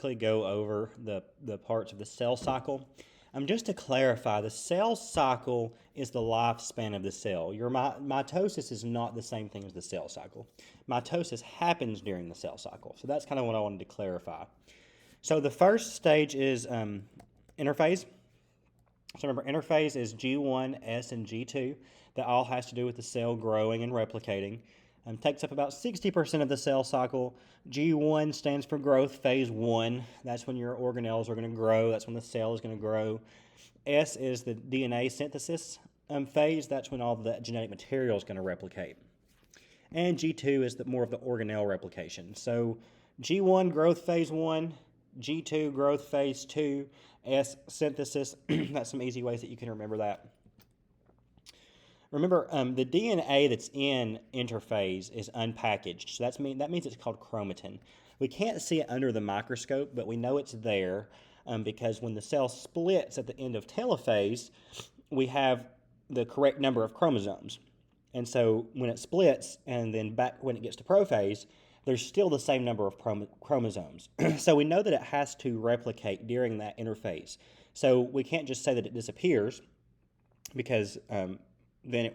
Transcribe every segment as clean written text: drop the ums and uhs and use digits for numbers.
quickly go over the parts of the cell cycle. Just to clarify, the cell cycle is the lifespan of the cell. Your mitosis is not the same thing as the cell cycle. Mitosis happens during the cell cycle. So that's kind of what I wanted to clarify. So the first stage is interphase. So remember, interphase is G1, S, and G2. That all has to do with the cell growing and replicating. Takes up about 60% of the cell cycle. G1 stands for growth phase 1. That's when your organelles are going to grow. That's when the cell is going to grow. S is the DNA synthesis phase. That's when all the genetic material is going to replicate. And G2 is more of the organelle replication. So G1, growth phase 1. G2, growth phase 2. S, synthesis. That's some easy ways that you can remember that. Remember, the DNA that's in interphase is unpackaged. So that means it's called chromatin. We can't see it under the microscope, but we know it's there because when the cell splits at the end of telophase, we have the correct number of chromosomes. And so when it splits and then back when it gets to prophase, there's still the same number of chromosomes. So we know that it has to replicate during that interphase. So we can't just say that it disappears because then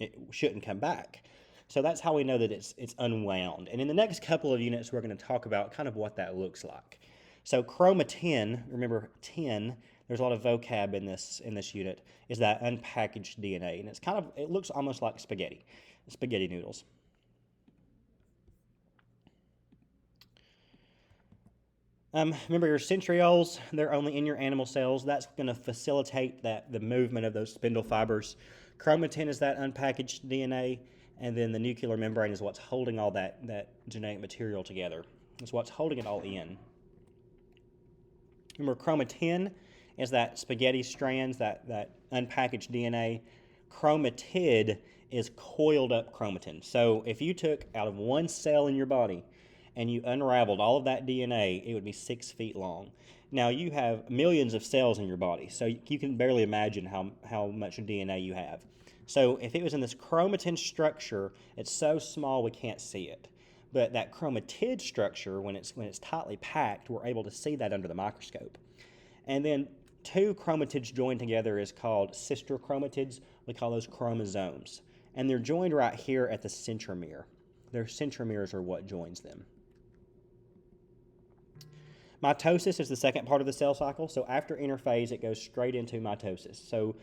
it shouldn't come back. So that's how we know that it's unwound. And in the next couple of units, we're going to talk about kind of what that looks like. So chromatin, remember 10, there's a lot of vocab in this unit, is that unpackaged DNA. And it looks almost like spaghetti noodles. Remember your centrioles, they're only in your animal cells. That's going to facilitate the movement of those spindle fibers. Chromatin is that unpackaged DNA, and then the nuclear membrane is what's holding all that genetic material together. It's what's holding it all in. Remember, chromatin is that spaghetti strands, that unpackaged DNA. Chromatid is coiled up chromatin. So if you took out of one cell in your body and you unraveled all of that DNA, it would be 6 feet long. Now, you have millions of cells in your body, so you can barely imagine how much DNA you have. So if it was in this chromatin structure, it's so small we can't see it. But that chromatid structure, when it's tightly packed, we're able to see that under the microscope. And then 2 chromatids joined together is called sister chromatids. We call those chromosomes. And they're joined right here at the centromere. Their centromeres are what joins them. Mitosis is the second part of the cell cycle. So after interphase, it goes straight into mitosis. So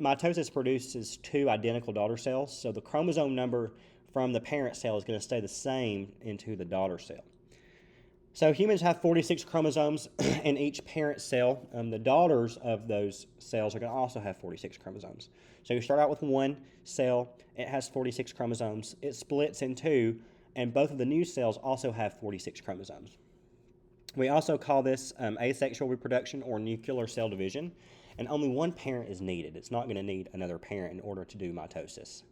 mitosis produces 2 identical daughter cells. So the chromosome number from the parent cell is going to stay the same into the daughter cell. So humans have 46 chromosomes in each parent cell. The daughters of those cells are going to also have 46 chromosomes. So you start out with one cell. It has 46 chromosomes. It splits in 2, and both of the new cells also have 46 chromosomes. We also call this asexual reproduction or nuclear cell division, and only one parent is needed. It's not going to need another parent in order to do mitosis.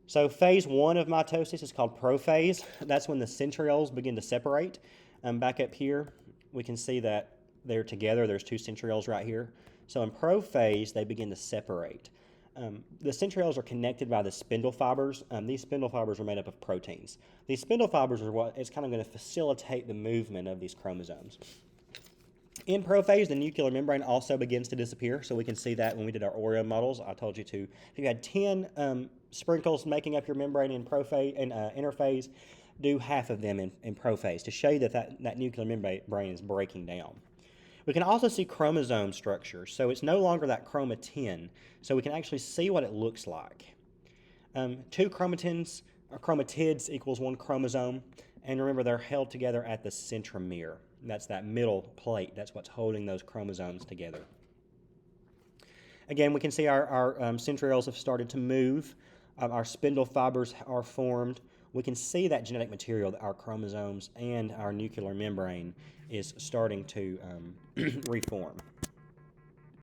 So phase 1 of mitosis is called prophase. That's when the centrioles begin to separate. Back up here, we can see that they're together. There's 2 centrioles right here. So in prophase, they begin to separate. The centrioles are connected by the spindle fibers. These spindle fibers are made up of proteins. These spindle fibers are what is kind of going to facilitate the movement of these chromosomes. In prophase, the nuclear membrane also begins to disappear. So we can see that when we did our Oreo models. I told you to. If you had 10 sprinkles making up your membrane in prophase and interphase, do half of them in prophase to show you that nuclear membrane is breaking down. We can also see chromosome structure. So it's no longer that chromatin. So we can actually see what it looks like. 2 chromatins or chromatids equals 1 chromosome. And remember, they're held together at the centromere. That's that middle plate. That's what's holding those chromosomes together. Again, we can see our centrioles have started to move. Our spindle fibers are formed. We can see that genetic material, our chromosomes and our nuclear membrane, is starting to reform.